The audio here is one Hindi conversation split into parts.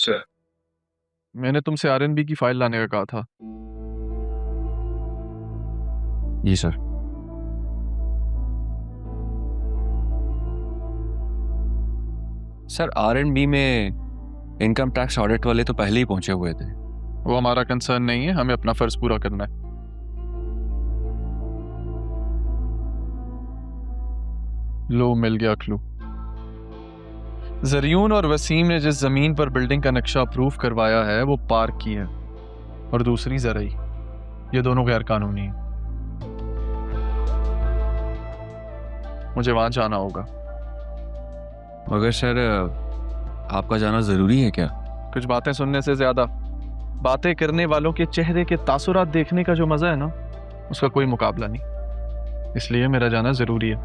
सर, मैंने तुमसे आरएनबी की फाइल लाने का कहा था। जी सर। सर आर&बी में इनकम टैक्स ऑडिट वाले तो पहले ही पहुंचे हुए थे। वो हमारा कंसर्न नहीं है, हमें अपना फर्ज पूरा करना है। लो, मिल गया क्लू। जरियून और वसीम ने जिस जमीन पर बिल्डिंग का नक्शा अप्रूव करवाया है वो पार्क की है, और दूसरी जरई। ये दोनों गैर कानूनी हैं। मुझे वहां जाना होगा। मगर सर आपका जाना जरूरी है क्या? कुछ बातें सुनने से ज्यादा बातें करने वालों के चेहरे के तासुरात देखने का जो मजा है ना, उसका कोई मुकाबला नहीं। इसलिए मेरा जाना जरूरी है।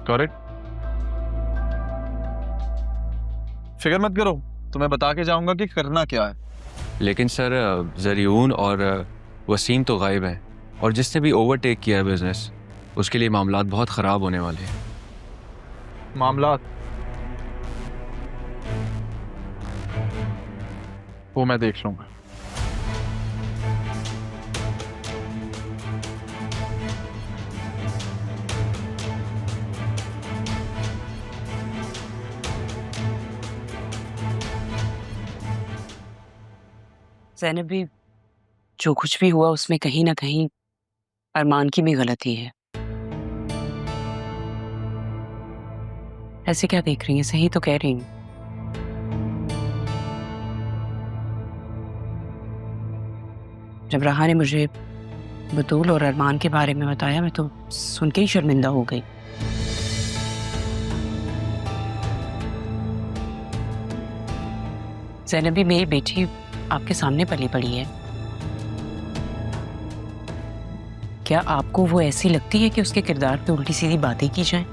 करेक्ट? फिक्र मत करो, तुम्हें बता के जाऊंगा कि करना क्या है। लेकिन सर जरियून और वसीम तो गायब हैं, और जिसने भी ओवरटेक किया है बिजनेस, उसके लिए मामलात बहुत ख़राब होने वाले हैं। मामलात वो मैं देख लूंगा। ज़ैनब भी, जो कुछ भी हुआ उसमें कहीं ना कहीं अरमान की भी गलती है। ऐसे क्या देख रही हैं? सही तो कह रही हैं। जब राहा ने मुझे बतूल और अरमान के बारे में बताया, मैं तो सुन के ही शर्मिंदा हो गई। ज़ैनब भी, मेरी बेटी आपके सामने पली पड़ी है। क्या आपको वो ऐसी लगती है कि उसके किरदार पे उल्टी सीधी बातें की जाएं?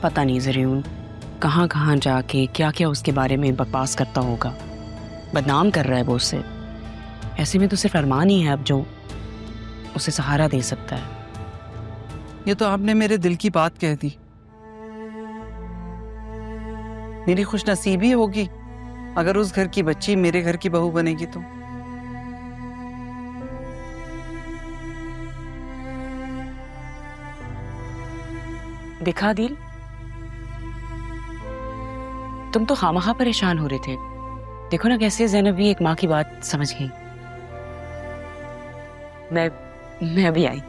पता नहीं ज़रियून कहाँ कहाँ जाके क्या क्या उसके बारे में बकवास करता होगा। बदनाम कर रहा है वो उसे। ऐसे में तो सिर्फ अरमान ही है अब जो उसे सहारा दे सकता है। ये तो आपने मेरे दिल की बात कह दी। मेरी खुशनसीबी होगी अगर उस घर की बच्ची मेरे घर की बहू बनेगी तो। देखा दिल, तुम तो खामखा परेशान हो रहे थे। देखो ना कैसे ज़ैनब भी एक माँ की बात समझ गई। मैं अभी आई।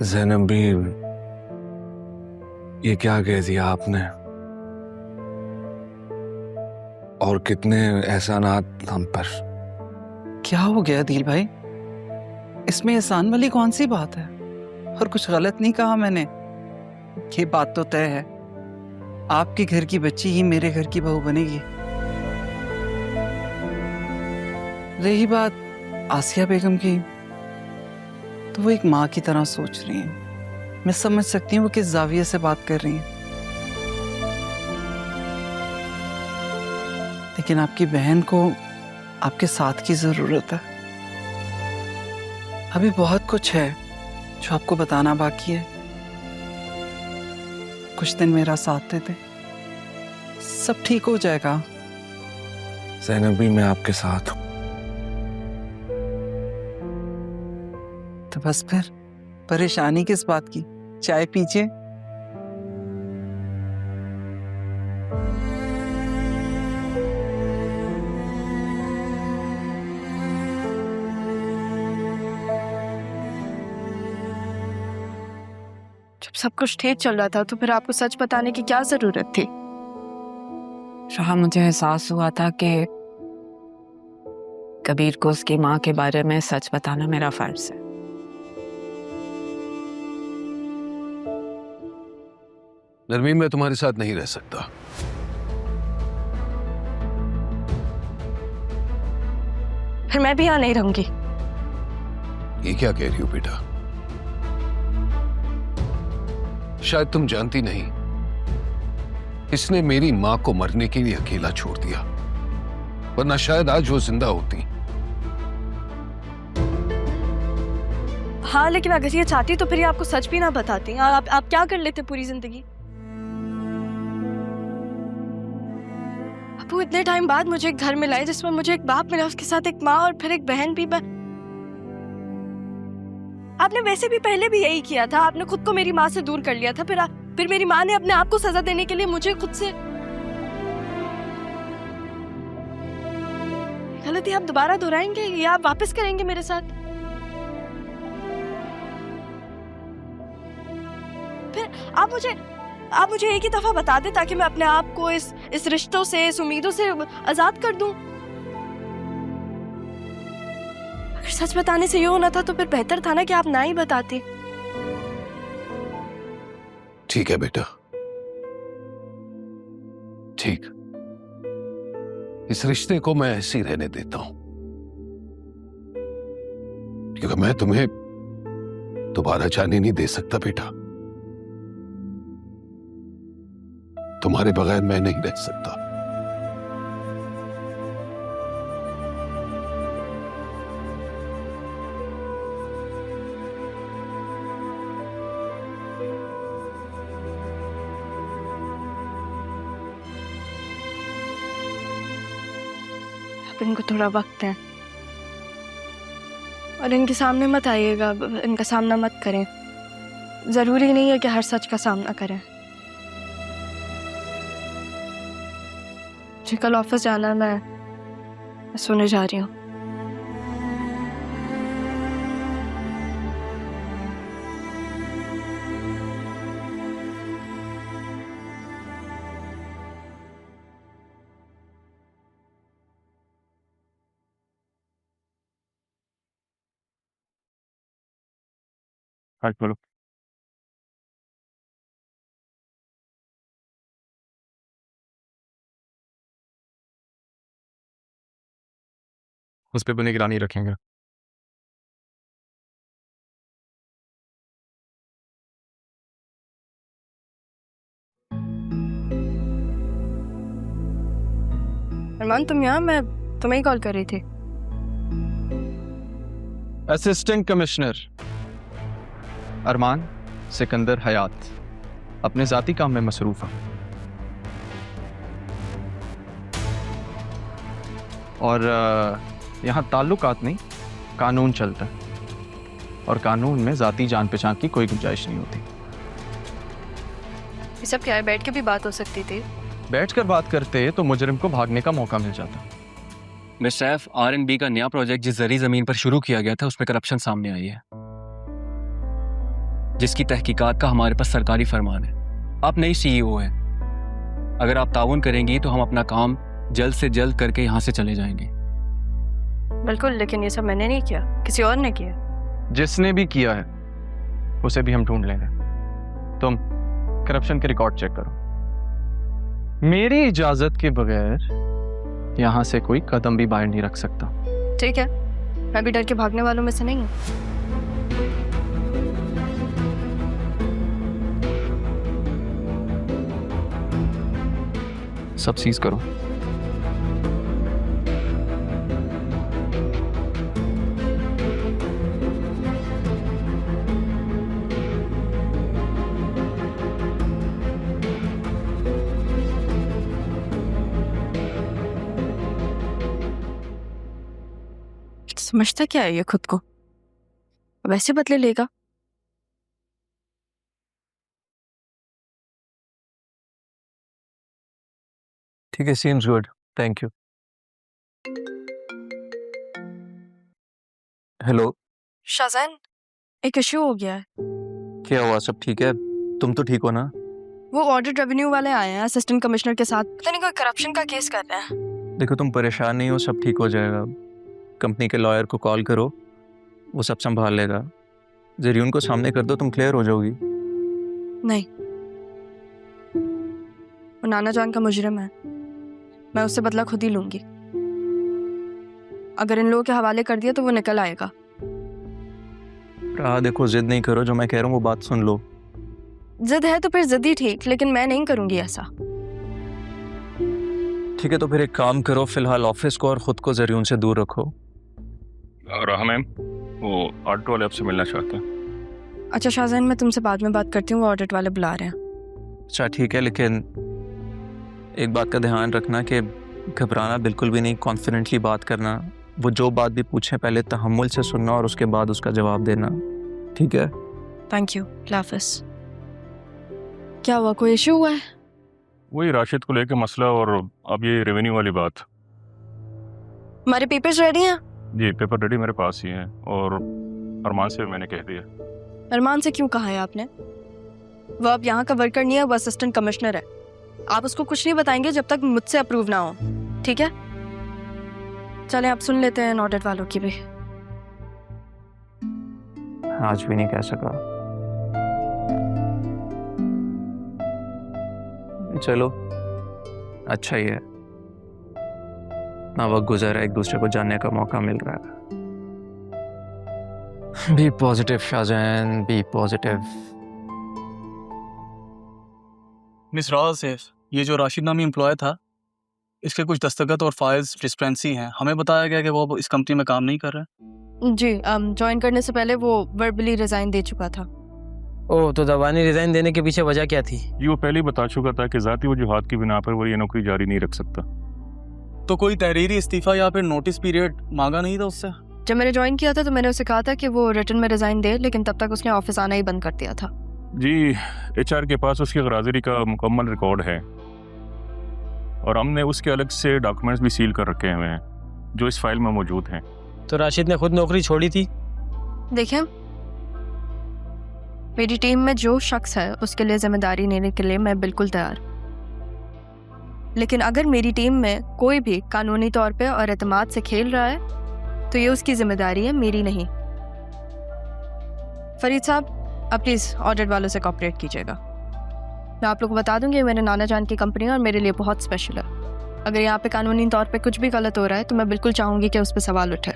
ज़ैनब भी, ये क्या कह दिया आपने? और कितने एहसानात हम पर। क्या हो गया दिल भाई? इसमें एहसान वाली कौन सी बात है? और कुछ गलत नहीं कहा मैंने। ये बात तो तय है, आपके घर की बच्ची ही मेरे घर की बहू बनेगी। रही बात आसिया बेगम की, तो वो एक माँ की तरह सोच रही हैं। मैं समझ सकती हूँ वो किस जाविये से बात कर रही हैं। लेकिन आपकी बहन को आपके साथ की जरूरत है। अभी बहुत कुछ है जो आपको बताना बाकी है। कुछ दिन मेरा साथ दे दे, सब ठीक हो जाएगा। ज़ैनब भी, मैं आपके साथ हूँ। तो बस फिर परेशानी किस बात की? चाय पीजिए। जब सब कुछ ठीक चल रहा था तो फिर आपको सच बताने की क्या जरूरत थी? शाह, मुझे एहसास हुआ था कि कबीर को उसकी माँ के बारे में सच बताना मेरा फर्ज है। नरमीन, मैं तुम्हारे साथ नहीं रह सकता। फिर मैं भी यहाँ नहीं रहूंगी। ये क्या कह रही हो बेटा? शायद तुम जानती नहीं, इसने मेरी मां को मरने के लिए अकेला छोड़ दिया, वरना शायद आज वो जिंदा होती। हाँ, लेकिन अगर ये चाहती तो फिर ये आपको सच भी ना बताती। आप क्या कर लेते पूरी जिंदगी? आपको इतने टाइम बाद मुझे एक घर मिला है जिसमें मुझे एक बाप मिला, उसके साथ एक माँ और फिर एक बहन भी। आपने वैसे भी पहले भी यही किया था। आपने खुद को मेरी माँ से दूर कर लिया था, फिर मेरी माँ ने अपने आप को सजा देने के लिए मुझे खुद से। गलती आप दोबारा दोहराएंगे या आप वापस करेंगे मेरे साथ? फिर आप मुझे एक ही दफा बता दें ताकि मैं अपने आप को इस रिश्तों से, इस उम्मीदों से आजाद कर दूं। अगर सच बताने से ये होना था तो फिर बेहतर था ना कि आप ना ही बताते। ठीक है बेटा, ठीक, इस रिश्ते को मैं ऐसे ही रहने देता हूं, क्योंकि मैं तुम्हें दोबारा जाने नहीं दे सकता बेटा। तुम्हारे बगैर मैं नहीं रह सकता। अब इनको थोड़ा वक्त है और इनके सामने मत आइएगा, इनका सामना मत करें। जरूरी नहीं है कि हर सच का सामना करें। मुझे कल ऑफिस जाना है, मैं सोने जा रही हूँ। हाँ बोलो। उस पे भी निगरानी रखेंगे। अरमान, तुम यहाँ? मैं तुम्हें ही कॉल कर रही थी। असिस्टेंट कमिश्नर अरमान सिकंदर हयात अपने जाती काम में मसरूफ है और यहाँ ताल्लुकात नहीं, कानून चलता है और कानून में जाती जान पहचान की कोई गुंजाइश नहीं होती। ये सब क्या है? बैठ के भी बात हो सकती थी। बैठकर बात करते तो मुजरिम को भागने का मौका मिल जाता। मिस सैफ, R&B का नया प्रोजेक्ट जिस जरी जमीन पर शुरू किया गया था उसमें करप्शन सामने आई है, जिसकी तहकीकात का हमारे पास सरकारी फरमान है। आप नई CEO हैं, अगर आप ताउन करेंगी तो हम अपना काम जल्द से जल्द करके यहाँ से चले जाएंगे। बिल्कुल, लेकिन ये सब मैंने नहीं किया, किसी और ने किया। जिसने भी किया है उसे भी हम ढूंढ लेंगे। तुम करप्शन के रिकॉर्ड चेक करो। मेरी इजाजत के बगैर यहाँ से कोई कदम भी बाहर नहीं रख सकता। ठीक है, मैं भी डर के भागने वालों में से नहीं हूँ। सब सीज करो। समझता क्या है ये खुद को? अब ऐसे बदले लेगा? ठीक है, seems good, thank you. Hello, Shahjan, एक इश्यू हो गया है। क्या हुआ? सब ठीक है? तुम तो ठीक हो ना? वो ऑडिट रेवेन्यू वाले आए हैं असिस्टेंट कमिश्नर के साथ, पता नहीं कोई करप्शन का केस कर रहे हैं। देखो, तुम परेशान नहीं हो, सब ठीक हो जाएगा। कंपनी के लॉयर को कॉल करो, वो सब संभाल लेगा। जरियून को सामने कर दो, तुम क्लियर हो जाओगी। नहीं, वो नाना जान का मुजरिम है, मैं उससे बदला खुद ही लूंगी। अगर इन लोगों के हवाले कर दिया तो वो निकल आएगा। देखो, जिद नहीं करो, जो मैं कह रहा हूँ वो बात सुन लो। जिद है तो फिर जिद ही ठीक, लेकिन मैं नहीं करूंगी ऐसा। ठीक है, तो फिर एक काम करो, फिलहाल ऑफिस को और खुद को जरियून से दूर रखो। और मैम, वो ऑडिट वाले आपसे मिलना चाहते हैं। अच्छा शाहजहान, मैं तुमसे बाद में बात करती हूँ, वो ऑडिट वाले बुला रहे हैं। अच्छा ठीक है, लेकिन एक बात का ध्यान रखना कि घबराना बिल्कुल भी नहीं, कॉन्फिडेंटली बात करना। वो जो बात भी पूछे पहले तहम्मुल से सुनना और उसके बाद उसका जवाब देना, ठीक है? थैंक यू, हाफिज। क्या हुआ, कोई इशू हुआ है? वही राशिद को लेकर मसला, और अब ये रेवेन्यू वाली बात। हमारे पेपर्स रेडी हैं? जी पेपर रेडी मेरे पास ही हैं, और अरमान से भी मैंने कह दिया। अरमान से क्यों कहा है आपने? वो अब यहाँ का वर्कर नहीं है, वो असिस्टेंट कमिश्नर है। आप उसको कुछ नहीं बताएंगे जब तक मुझसे अप्रूव ना हो, ठीक है? चलें आप सुन लेते हैं ऑडिट वालों की भी। आज भी नहीं कह सका। चलो अच्छा ही है, ना वक्त गुजर है, एक दूसरे को जानने का मौका मिल रहा है। Be positive Shahjahan, be positive. Miss Rao सेफ, ये जो राशिद नामी एम्प्लॉय था, इसके कुछ दस्तखत और फाइल्स डिस्पेंसी हैं। हमें बताया गया कि वो अब इस कंपनी में काम नहीं कर रहा है। जी, ज्वाइन करने से पहले वो वर्बली रिजाइन दे चुका था। ओह, तो दबानी रिजाइन देने के पीछे वजह क्या थी? ये वो पहले ही बता चुका था कि ज़ाती वजूहात की बिना पर वो ये नौकरी जारी नहीं रख सकता। तो कोई तहरीरी इस्तीफा या फिर नोटिस पीरियड मांगा नहीं था उससे? जब मैंने ज्वाइन किया था तो मैंने उसे कहा था कि वो रिटर्न में रिजाइन दे, लेकिन तब तक उसने ऑफिस आना ही बंद कर दिया था। जी HR के पास उसकी गराजरी का मुकम्मल रिकॉर्ड है, और हमने उसके अलग से डॉक्यूमेंट्स भी सील कर रखे हुए हैं जो इस फाइल में मौजूद हैं। तो राशिद ने खुद नौकरी छोड़ी थी? देखिए, मेरी टीम में जो शख्स है उसके लिए जिम्मेदारी लेने के लिए मैं बिल्कुल तैयार, लेकिन अगर मेरी टीम में कोई भी कानूनी तौर पे और एतमाद से खेल रहा है तो ये उसकी जिम्मेदारी है, मेरी नहीं। फरीद साहब, आप प्लीज़ ऑडिट वालों से कोऑपरेट कीजिएगा। मैं आप लोग को बता दूंगी, मेरे नाना जान की कंपनी है और मेरे लिए बहुत स्पेशल है। अगर यहाँ पे कानूनी तौर पे कुछ भी गलत हो रहा है तो मैं बिल्कुल चाहूँगी कि उस पर सवाल उठे।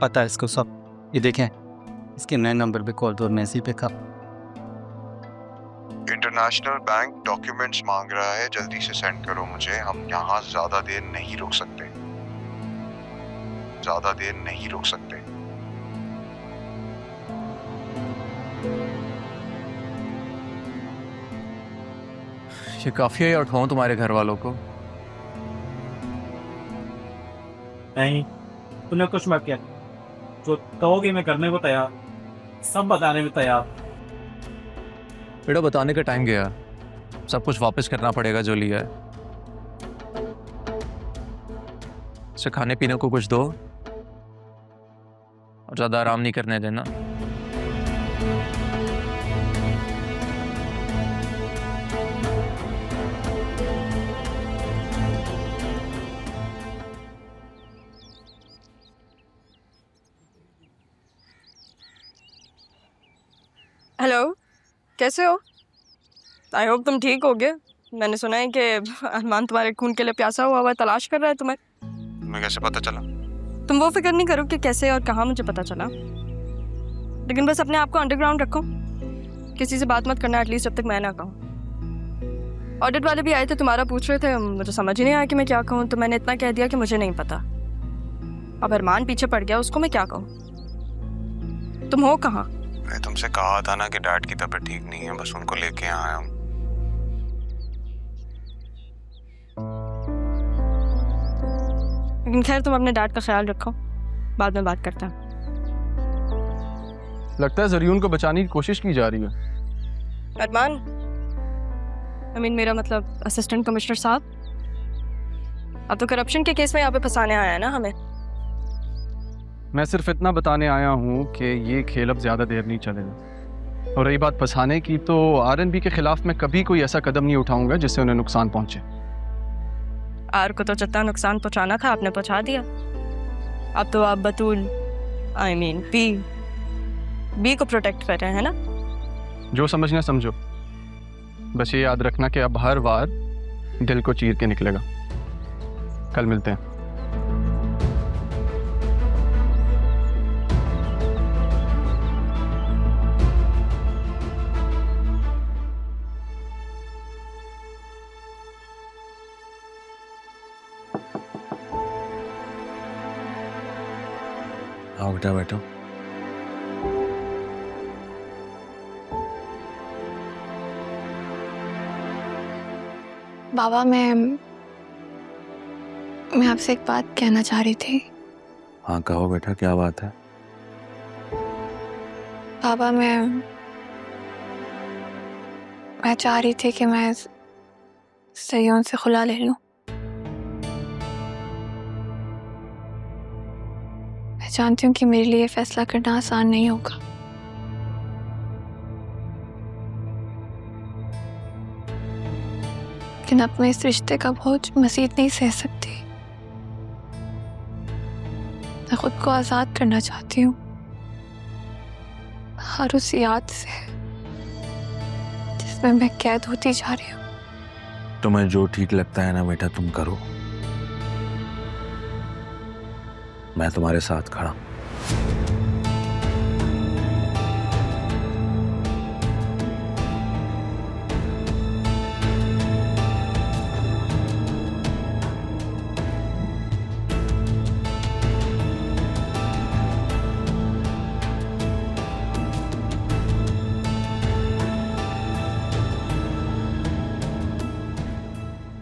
पता है इसको सब। ये देखें, इसके नए नंबर पे कॉल तो मैसेज पे कब। इंटरनेशनल बैंक डॉक्यूमेंट्स मांग रहा है, जल्दी से सेंड करो मुझे। हम यहाँ ज्यादा देर नहीं रुक सकते, ज्यादा देर नहीं रुक सकते। ये काफी है, उठाऊं तुम्हारे घर वालों को? नहीं, तूने कुछ मत किया। जो कहोगे मैं करने को तैयार, सब बताने में तैयार। बेटा बताने का टाइम गया, सब कुछ वापस करना पड़ेगा जो लिया है। इसे खाने पीने को कुछ दो और ज्यादा आराम नहीं करने देना। हेलो, कैसे हो? आई होप तुम ठीक हो गए। मैंने सुना है कि अरमान तुम्हारे खून के लिए प्यासा हुआ तलाश कर रहा है तुम्हें। तुम्हें कैसे पता चला? तुम वो फिक्र नहीं करो कि कैसे और कहाँ मुझे पता चला, लेकिन बस अपने आप को अंडरग्राउंड रखो। किसी से बात मत करना एटलीस्ट जब तक मैं ना कहूँ। ऑडिट वाले भी आए थे, तुम्हारा पूछ रहे थे, मुझे समझ ही नहीं आया कि मैं क्या कहूँ, तो मैंने इतना कह दिया कि मुझे नहीं पता। अब अरमान पीछे पड़ गया, उसको मैं क्या कहूँ? तुम हो कहाँ? मैंने तुमसे कहा था ना कि डैड की तबीयत ठीक नहीं है, बस उनको लेके आया हूँ। लेकिन खैर, तुम अपने डैड का ख्याल रखो, बाद में बात करते हैं। लगता है जरियून को बचाने की कोशिश की जा रही है। अरमान, मेरा मतलब असिस्टेंट कमिश्नर साहब, अब तो करप्शन के केस में यहाँ पे फंसाने आया है ना हमें। मैं सिर्फ इतना बताने आया हूँ कि ये खेल अब ज़्यादा देर नहीं चलेगा। और रही बात फंसाने की, तो RNB के खिलाफ मैं कभी कोई ऐसा कदम नहीं उठाऊंगा जिससे उन्हें नुकसान पहुंचे। आर को तो जितना नुकसान पहुंचाना था आपने पहुंचा दिया। अब तो आप बतूल बी को प्रोटेक्ट कर रहे हैं ना। जो समझना समझो, बस ये याद रखना कि अब हर वार दिल को चीर के निकलेगा। कल मिलते हैं। हाँ बेटा बैठो। बाबा मैं आपसे एक बात कहना चाह रही थी। हाँ कहो बेटा, क्या बात है? बाबा मैं चाह रही थी कि मैं सयोन से खुला ले लूं। मैं जानती हूँ कि मेरे लिए फैसला करना आसान नहीं होगा, लेकिन अब मैं इस रिश्ते का बोझ मज़ीद नहीं सह सकती। मैं खुद को आज़ाद करना चाहती हूँ हर उस याद से जिसमें मैं कैद होती जा रही हूँ। तुम्हें जो ठीक लगता है ना बेटा तुम करो, मैं तुम्हारे साथ खड़ा हूं।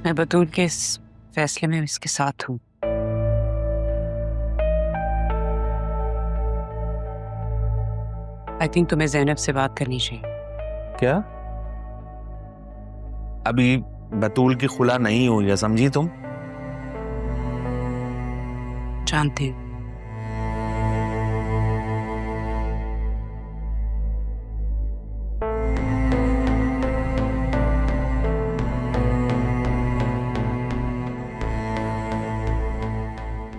मैं बतूल के इस फैसले में इसके साथ हूँ। आई थिंक तुम्हें ज़ैनब से बात करनी चाहिए। क्या? अभी बतूल की खुला नहीं हुई है, समझी तुम? जानती हूँ।